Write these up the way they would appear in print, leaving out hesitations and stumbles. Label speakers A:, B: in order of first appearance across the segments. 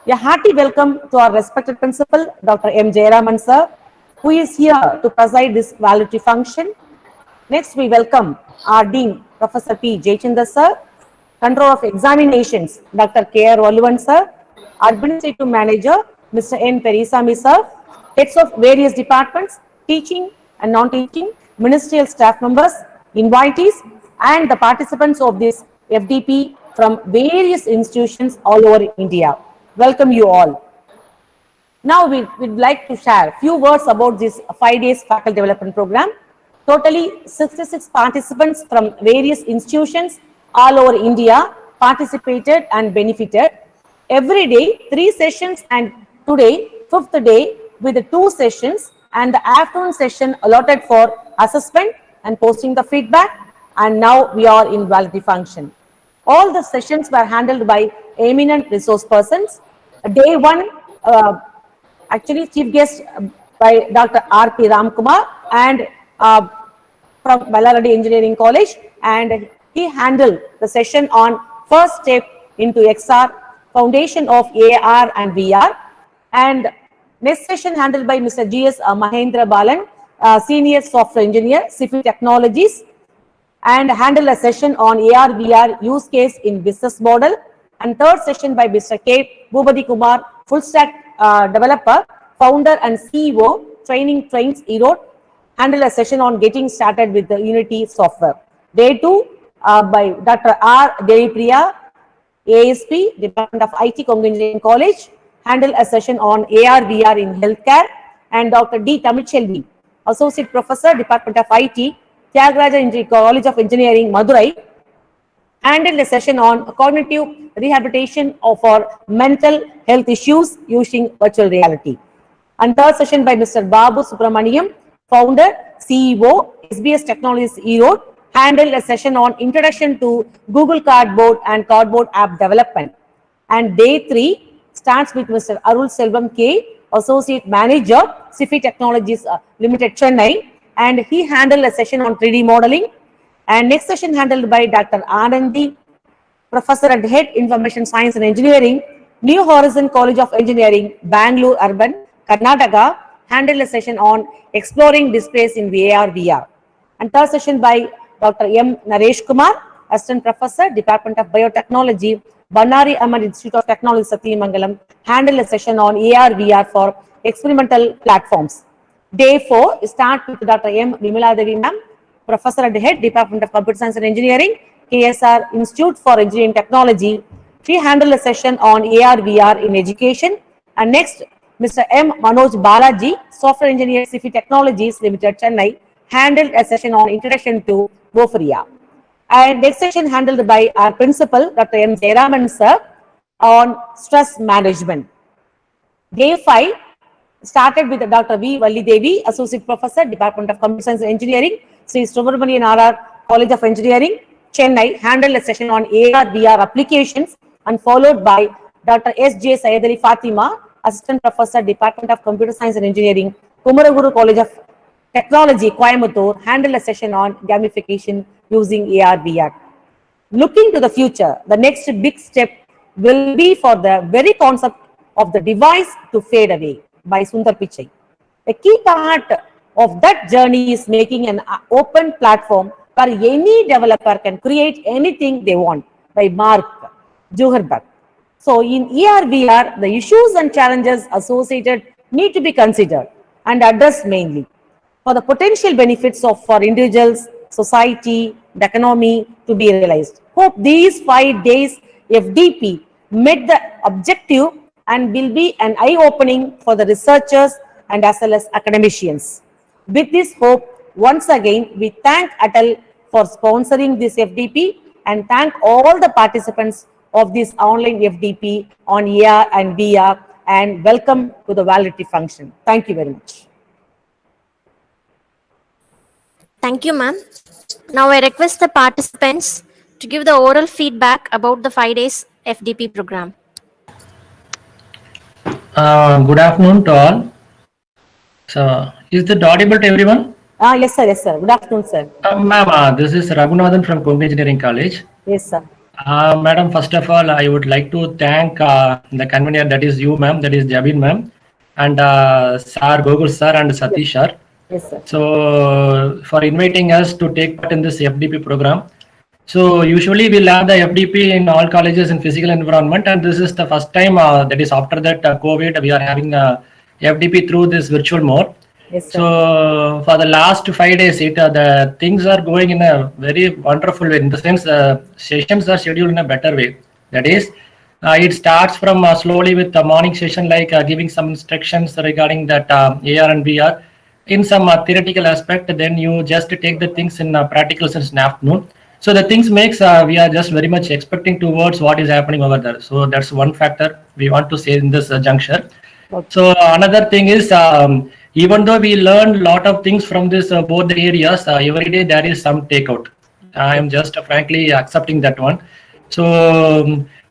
A: A hearty welcome to our respected principal, Dr. M. Jayaraman sir, who is here to preside this valedictory function. Next, we welcome our Dean, Professor P. Jayachandra sir, Control of Examinations, Dr. K. R. Valuvan sir, Administrative Manager, Mr. N. Perisami sir, heads of various departments, teaching and non-teaching, ministerial staff members, invitees, and the participants of this FDP from various institutions all over India. Welcome you all. Now we'd like to share a few words about this 5 days faculty development program. Totally 66 participants from various institutions all over India participated and benefited. Every day 3 sessions, and today 5th day with the 2 sessions, and the afternoon session allotted for assessment and posting the feedback, and now we are in validity function. All the sessions were handled by eminent resource persons. Day 1, actually chief guest by Dr. R.P. Ramkumar and from Ballaradi Engineering College, and he handled the session on first step into XR, foundation of AR and VR, and next session handled by Mr. G.S. Mahendra Balan, senior software engineer, Civil Technologies, and handle a session on AR VR use case in business model, and third session by Mr. K. Bhubadi Kumar, full stack developer, founder and CEO, Training Trains Erode, handle a session on getting started with the Unity software. Day 2 by Dr. R. Devipriya, ASP, Department of IT, Congo Engineering College, handle a session on AR VR in healthcare, and Dr. D. Tamilchelvi, Associate Professor, Department of IT, Tyagaraja College of Engineering, Madurai, handled a session on cognitive rehabilitation for mental health issues using virtual reality. And third session by Mr. Babu Subramaniam, founder, CEO, SBS Technologies Erode, handled a session on introduction to Google Cardboard and Cardboard app development. And day 3 starts with Mr. Arul Selvam K, Associate Manager, Cifi Technologies Limited, Chennai, and he handled a session on 3D modeling. And next session handled by Dr. Anandi, Professor and Head Information Science and Engineering, New Horizon College of Engineering, Bangalore Urban, Karnataka, handled a session on exploring displays in AR VR. And third session by Dr. M. Naresh Kumar, Assistant Professor, Department of Biotechnology, Bannari Ahmed Institute of Technology, Satyamangalam, handled a session on AR VR for experimental platforms. Day 4 start with Dr. M. Vimala Devi ma'am, Professor and Head, Department of Computer Science and Engineering, KSR Institute for Engineering Technology. She handled a session on AR VR in education. And next, Mr. M. Manoj Balaji, Software Engineer, Cifi Technologies Limited, Chennai, handled a session on Introduction to Bofaria. And next session handled by our principal, Dr. M. Jayaraman sir, on stress management. Day 5 started with Dr. V. Valli Devi, Associate Professor, Department of Computer Science and Engineering, Sri Subramanian R.R. College of Engineering, Chennai, handled a session on AR VR applications, and followed by Dr. S. J. Sayedali Fatima, Assistant Professor, Department of Computer Science and Engineering, Kumaraguru College of Technology, Coimbatore, handled a session on gamification using AR VR. Looking to the future, the next big step will be for the very concept of the device to fade away by Sundar Pichai. A key part of that journey is making an open platform where any developer can create anything they want by Mark Zuckerberg. So in AR VR, the issues and challenges associated need to be considered and addressed mainly for the potential benefits of for individuals, society, the economy to be realized. Hope these 5 days FDP met the objective and will be an eye-opening for the researchers and as well as academicians. With this hope, once again, we thank Atal for sponsoring this FDP and thank all the participants of this online FDP on AR and VR, and welcome to the validity function. Thank you very much.
B: Thank you, ma'am. Now I request the participants to give the oral feedback about the 5 days FDP program.
C: Good afternoon to all. So, is it audible to everyone?
A: Yes, sir. Yes, sir. Good afternoon, sir.
C: Ma'am, this is Raghunathan from Congo Engineering College.
A: Yes, sir.
C: Madam, first of all, I would like to thank the convener, that is you, ma'am, that is Jabin, ma'am, and Sir Gogul, sir, and
A: Yes,
C: Satish, sir.
A: yes, sir.
C: So, for inviting us to take part in this FDP program. So, usually we'll have the FDP in all colleges in physical environment, and this is the first time, that is after that COVID, we are having FDP through this virtual mode.
A: Yes, sir.
C: So for the last 5 days, the things are going in a very wonderful way. In the sense, sessions are scheduled in a better way. That is, it starts from slowly with the morning session, like giving some instructions regarding that AR and VR in some theoretical aspect. Then you just take the things in practical sense in afternoon. So the things makes we are just very much expecting towards what is happening over there. So that's one factor we want to say in this juncture.
A: Okay.
C: So another thing is, even though we learn a lot of things from this both the areas, every day there is some takeout. I am just frankly accepting that one. So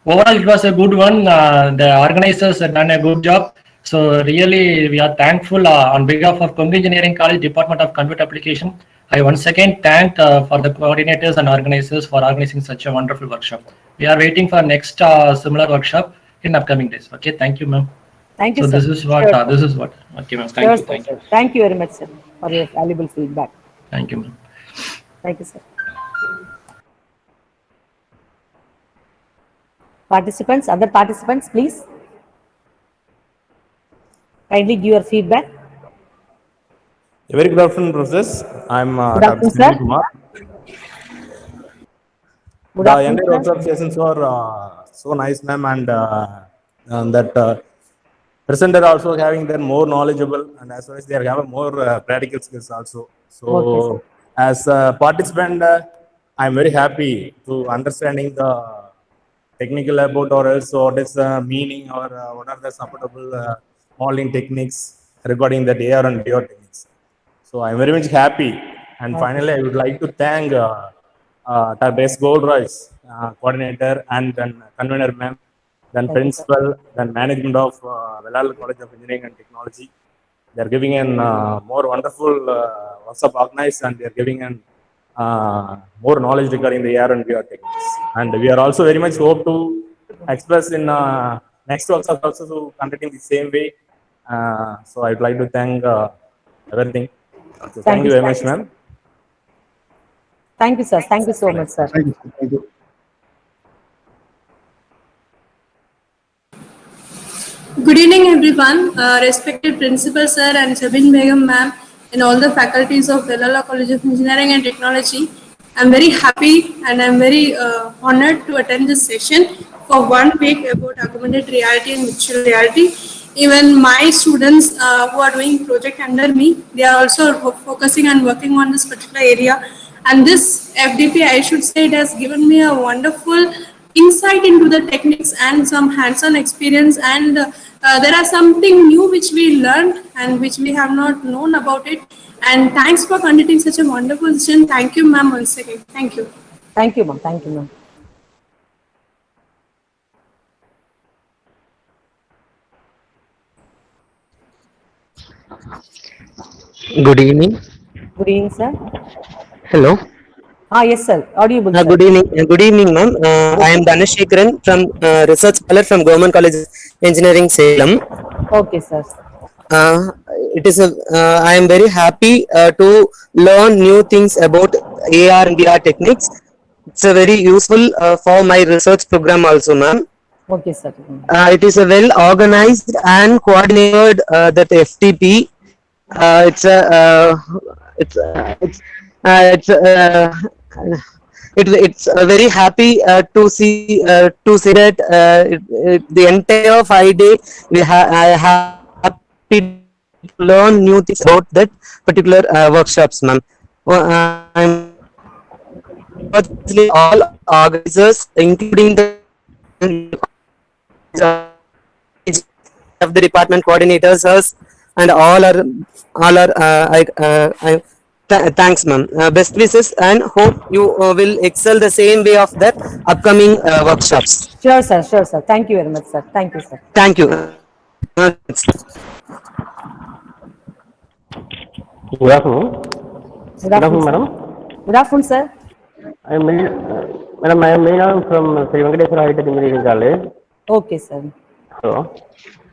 C: overall, it was a good one. The organizers have done a good job. So really, we are thankful on behalf of Congo Engineering College Department of Computer Application. I once again thank for the coordinators and organizers for organizing such a wonderful workshop. We are waiting for next similar workshop in upcoming days. Okay, thank you, ma'am.
A: Thank you,
C: So
A: sir.
C: this is what
A: Sure, sir.
C: this is what. Okay, ma'am.
A: Sure,
C: Thank you,
A: sir,
C: thank you,
A: sir. Thank you very much, sir, for your valuable feedback.
C: thank you, ma'am.
A: Thank you, sir. Participants, other participants, please kindly give your feedback.
D: A very good afternoon, professors. I'm
A: Good
D: Dr.
A: afternoon, sir.
D: Sunil Kumar.
A: Good
D: The
A: afternoon,
D: entire
A: sir.
D: workshop sessions were so nice, ma'am, and that presenter also having their more knowledgeable, and as well as they have more practical skills also.
A: Okay, sir.
D: So, as a participant, I'm very happy to understanding the technical about or else what is the meaning or what are the supportable modeling techniques regarding the AR and VR techniques. So I'm very much happy. And
A: Okay,
D: finally,
A: sir.
D: I would like to thank Dr. S. Goldroyce, coordinator, and then convener, ma'am, then
A: Thank you, sir.
D: principal, then management of Velal College of Engineering and Technology. They're giving an more wonderful workshop organized, and they're giving an more knowledge regarding the AR and VR techniques. And we are also very much hope to express in next workshop also to conducting the same way. So I'd like to thank everything. So thank
A: Thank
D: you
A: you,
D: very
A: sir.
D: much, ma'am.
A: Thank you, sir. Thank you so much, sir.
E: Thank you. Thank you.
F: Good evening, everyone. Respected Principal Sir and Sabin Begum Ma'am, and all the faculties of Atal College of Engineering and Technology. I'm very happy and I'm very honored to attend this session for 1 week about augmented reality and virtual reality. Even my students who are doing project under me, they are also focusing and working on this particular area. And this FDP, I should say, it has given me a wonderful insight into the techniques and some hands-on experience, and there are something new which we learned and which we have not known about it. And thanks for conducting such a wonderful session. Thank you, ma'am, once again. Thank you.
A: Thank you, ma'am. Thank you, ma'am.
G: Good evening.
A: Good evening, sir.
G: Hello.
A: Yes, sir. Audible, sir.
G: Good evening. Good evening, ma'am. I am Dhanashekaran from Research Scholar from Government College Engineering, Salem.
A: Okay, sir.
G: Uh, it is a, I am very happy to learn new things about AR and VR techniques. It's a very useful for my research program also, ma'am.
A: Okay, sir.
G: It is a well organized and coordinated that FTP. It's a it's it's very happy to see that the entire 5 day I happy to learn new things about that particular workshops, ma'am. I'm congratulating all organizers, including the of the department coordinators us, and all are thanks, ma'am. Best wishes and hope you will excel the same way of that upcoming workshops.
A: Sure, sir. Sure, sir. Thank you very much, sir. Thank you, sir.
G: Thank you.
H: Good afternoon.
A: Good
H: Good
A: afternoon,
H: afternoon,
A: sir.
H: madam.
A: Good afternoon, sir.
H: I am very,
E: Madam, I am Meenam from Sri Venkateswara High Tech Engineering College.
A: Okay, sir.
E: So,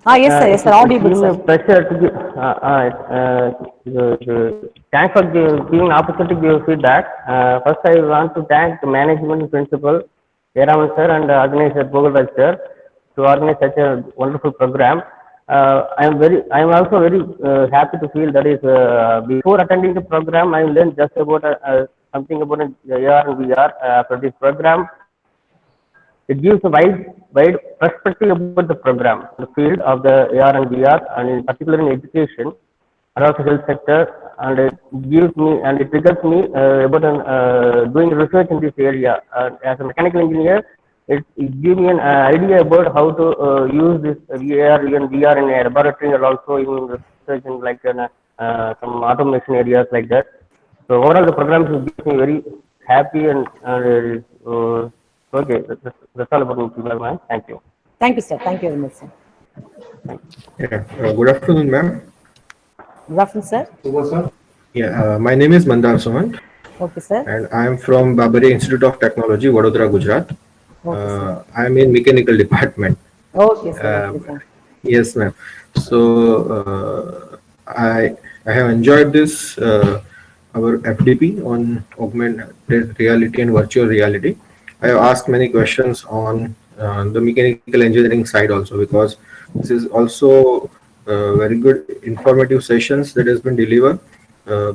A: Yes, sir. Yes, sir.
E: it's
A: Audible,
E: been a
A: sir.
E: pleasure to give, thanks for giving opportunity to give feedback. First, I want to thank the management principal, Jayaraman sir, and organizer Bogolraj sir to organize such a wonderful program. I am also very happy to feel that is before attending the program, I learned just about something about AR and VR. After this program, it gives a wide perspective about the program, the field of the AR and VR, and in particular in education and also health sector, and it gives me and it triggers me about doing research in this area. As a mechanical engineer, it gives me an idea about how to use this AR and VR in a laboratory and also in research in like some automation areas like that. So overall, the program gives me very happy and okay. That's all about me, ma'am. Thank you.
A: Thank you, sir. Thank you very much, sir.
H: Yeah. Good afternoon, ma'am.
A: Good afternoon, sir.
H: Yeah, my name is Mandar Sumant,
A: Okay, sir.
H: and I am from Babari Institute of Technology, Vadodara, Gujarat.
A: Okay, sir.
H: I am in mechanical department.
A: Okay, sir.
H: Uh,
A: Okay, sir.
H: yes, ma'am. So I have enjoyed this our FDP on augmented reality and virtual reality. I have asked many questions on the mechanical engineering side also, because this is also very good informative sessions that has been delivered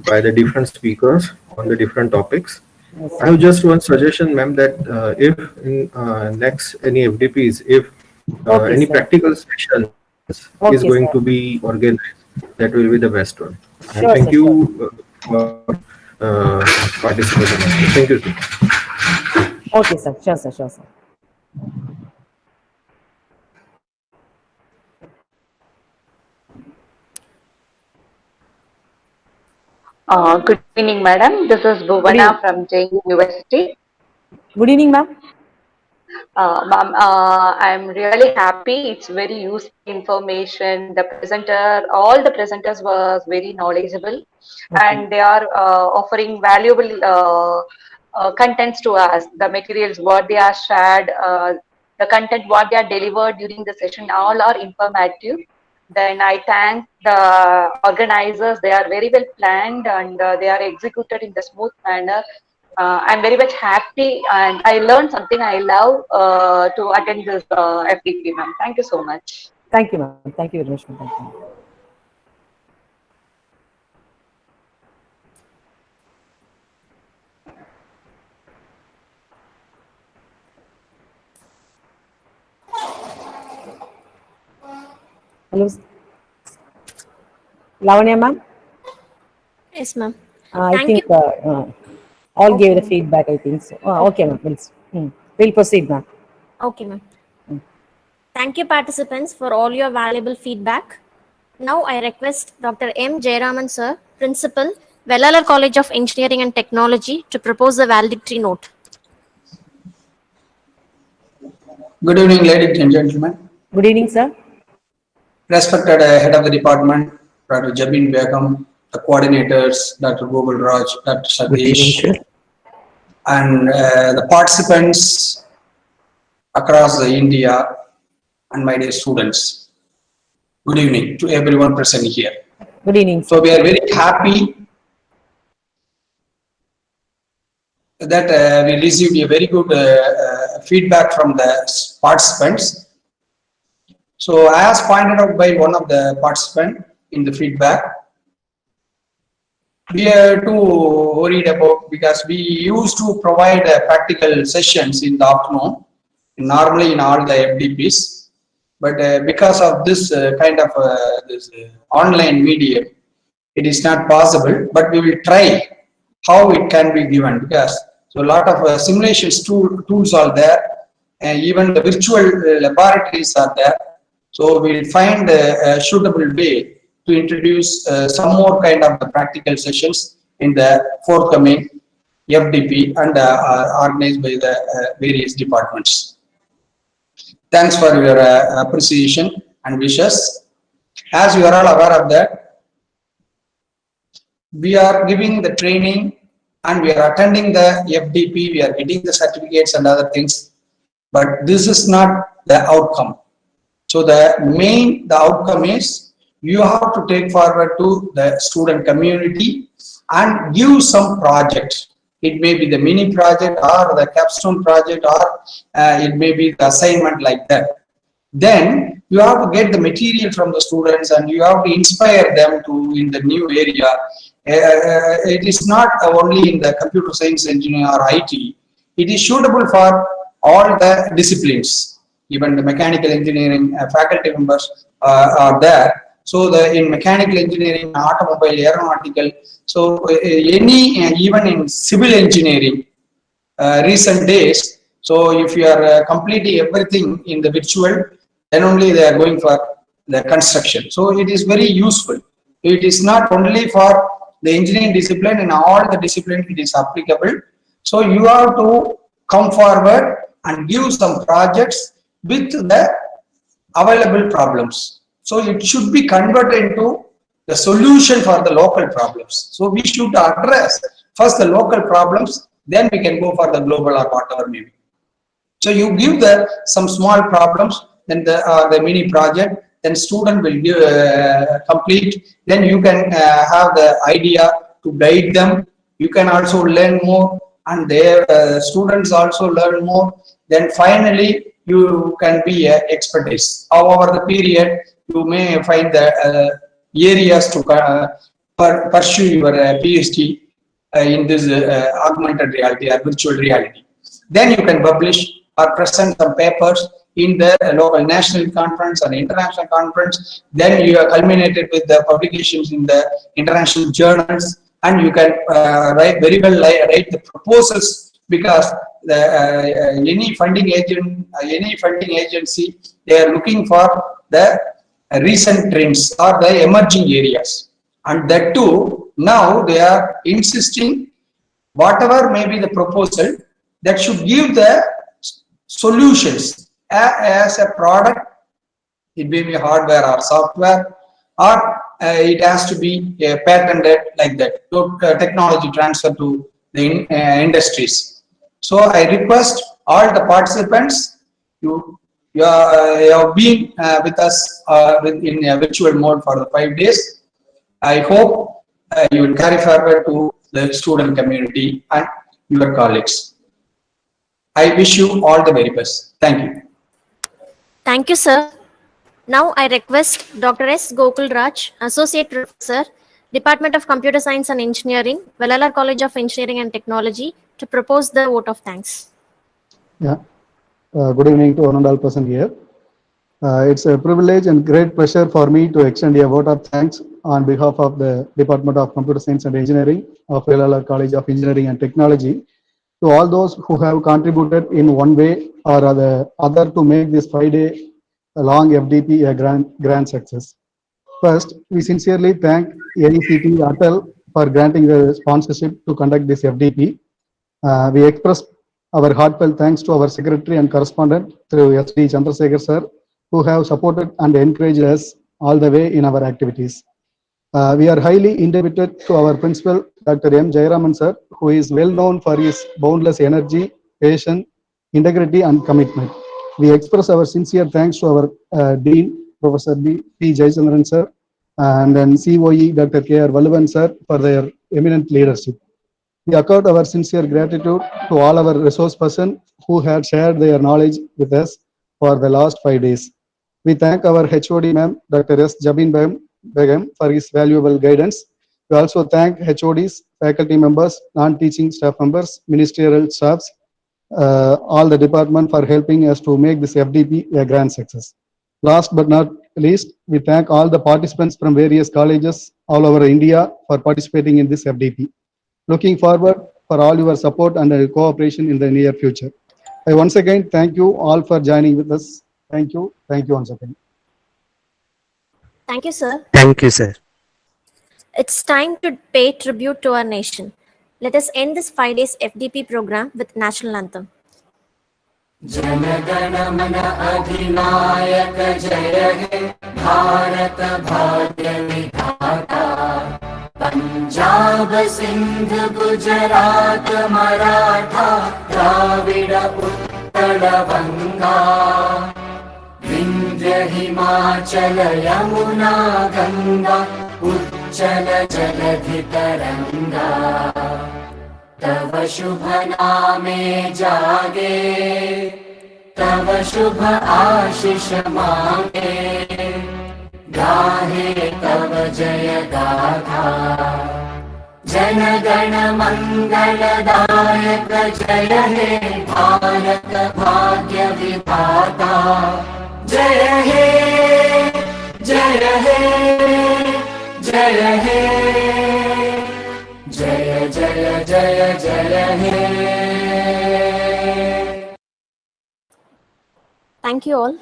H: by the different speakers on the different topics.
A: Yes,
H: I
A: sir.
H: have just one suggestion, ma'am, that if in next any FDPs, if
A: Okay,
H: any
A: sir.
H: practical sessions is going
A: Okay,
H: to
A: sir.
H: be organized, that will be the best one. And
A: Sure,
H: thank
A: sir. Sure.
H: you for participating. Thank you, sir.
A: Okay, sir. Sure, sir. Sure, sir.
I: Good evening, madam. This is
A: Good
I: Bhuvana
A: evening.
I: from Jain University.
A: Good evening, ma'am.
I: Ma'am, I'm really happy. It's very useful information. The presenter, all the presenters was very knowledgeable,
A: Okay.
I: and they are offering valuable contents to us. The materials, what they are shared, the content, what they are delivered during the session, all are informative. Then I thank the organizers. They are very well planned and they are executed in the smooth manner. I'm very much happy and I learned something I love to attend this FDP, ma'am. Thank you so much.
A: Thank you, ma'am. Thank you very much, ma'am. Thank you. Hello, Lavanya, ma'am.
B: Yes, ma'am.
A: I
B: Thank you.
A: think all
B: Okay,
A: gave the
B: ma'am.
A: feedback. I think so. Okay,
B: Okay.
A: ma'am. We'll proceed, ma'am.
B: Okay, ma'am. Thank you, participants, for all your valuable feedback. Now I request Dr. M. Jayaraman, sir, Principal, Vellalar College of Engineering and Technology, to propose the valedictory note.
J: Good evening, ladies and gentlemen.
A: Good evening, sir.
J: Respected head of the department, Dr. Jabin Begum, the coordinators, Dr. Gobal Raj, Dr.
G: Good evening,
J: Satish,
G: sir.
J: and the participants across India, and my dear students. Good evening to everyone present here.
A: Good evening,
J: So
A: sir.
J: we are very happy that we received a very good feedback from the participants. So as pointed out by one of the participants in the feedback, we are too worried about, because we used to provide practical sessions in the afternoon, normally in all the FDPs, but because of this kind of this online medium, it is not possible, but we will try how it can be given, because so a lot of simulations tools are there, and even the virtual laboratories are there. So we'll find a suitable way to introduce some more kind of the practical sessions in the forthcoming FDP and organized by the various departments. Thanks for your appreciation and wishes. As you are all aware of that, we are giving the training and we are attending the FDP, we are getting the certificates and other things, but this is not the outcome. So the outcome is you have to take forward to the student community and give some project. It may be the mini project or the capstone project, or it may be the assignment like that. Then you have to get the material from the students and you have to inspire them to in the new area. It is not only in the computer science, engineering or IT. It is suitable for all the disciplines. Even the mechanical engineering faculty members are there. So in mechanical engineering, automobile, aeronautical, so even in civil engineering, recent days. So if you are completing everything in the virtual, then only they are going for the construction. So it is very useful. It is not only for the engineering discipline, in all the disciplines it is applicable. So you have to come forward and give some projects with the available problems. So it should be converted into the solution for the local problems. So we should address first the local problems, then we can go for the global or whatever maybe. So you give some small problems, then the mini project, then student will give, complete, then you can have the idea to guide them. You can also learn more, and their students also learn more. Then finally you can be expertise. Over the period, you may find the areas to pursue your PhD in this augmented reality or virtual reality. Then you can publish or present some papers in the local national conference and international conference. Then you are culminated with the publications in the international journals, and you can write very well write the proposals, because the any funding agency, they are looking for the recent trends or the emerging areas, and that too now they are insisting whatever may be the proposal that should give the solutions as a product. It may be hardware or software, or it has to be patented like that. So technology transfer to the industries. So I request all the participants, you have been with us in a virtual mode for the 5 days. I hope you will carry forward to the student community and your colleagues. I wish you all the very best. Thank you.
B: Thank you, sir. Now I request Dr. S. Gokul Raj, Associate Professor, Department of Computer Science and Engineering, Vellalar College of Engineering and Technology, to propose the vote of thanks.
K: Yeah. Good evening to one and all present here. It's a privilege and great pleasure for me to extend a vote of thanks on behalf of the Department of Computer Science and Engineering of Atal Ar College of Engineering and Technology to all those who have contributed in one way or the other to make this 5-day long FDP a grand success. First, we sincerely thank AICT Atal for granting the sponsorship to conduct this FDP. We express our heartfelt thanks to our secretary and correspondent through SD Chandrasekhar sir, who have supported and encouraged us all the way in our activities. We are highly indebted to our principal, Dr. M. Jayaraman sir, who is well known for his boundless energy, patience, integrity and commitment. We express our sincere thanks to our Dean, Professor P. Jayachandran sir, and then COE, Dr. K. R. Valuvan sir, for their eminent leadership. We accord our sincere gratitude to all our resource persons who had shared their knowledge with us for the last 5 days. We thank our HOD ma'am, Dr. S. Jabin Begum, for his valuable guidance. We also thank HODs, faculty members, non-teaching staff members, ministerial staffs, all the department for helping us to make this FDP a grand success. Last but not least, we thank all the participants from various colleges all over India for participating in this FDP. Looking forward for all your support and cooperation in the near future. I once again thank you all for joining with us. Thank you. Thank you once again.
B: Thank you, sir.
G: Thank you, sir.
B: It's time to pay tribute to our nation. Let us end this 5 days FDP program with national anthem.
L: जनगण मन अधिनायक जय हे भारत भाग्य विधाता पंजाब सिंध गुजरात मराठा द्राविड उत्कल बंगा विंध्य हिमाचल यमुना गंगा उच्चल जलधि तरंगा तव शुभ नामे जागे तव शुभ आशीष मांगे गाहे तव जय गाथा जन गण मंगलदायक जय हे भारत भाग्य विधाता जय हे जय हे जय हे जय जय जय जय हे.
B: Thank you all.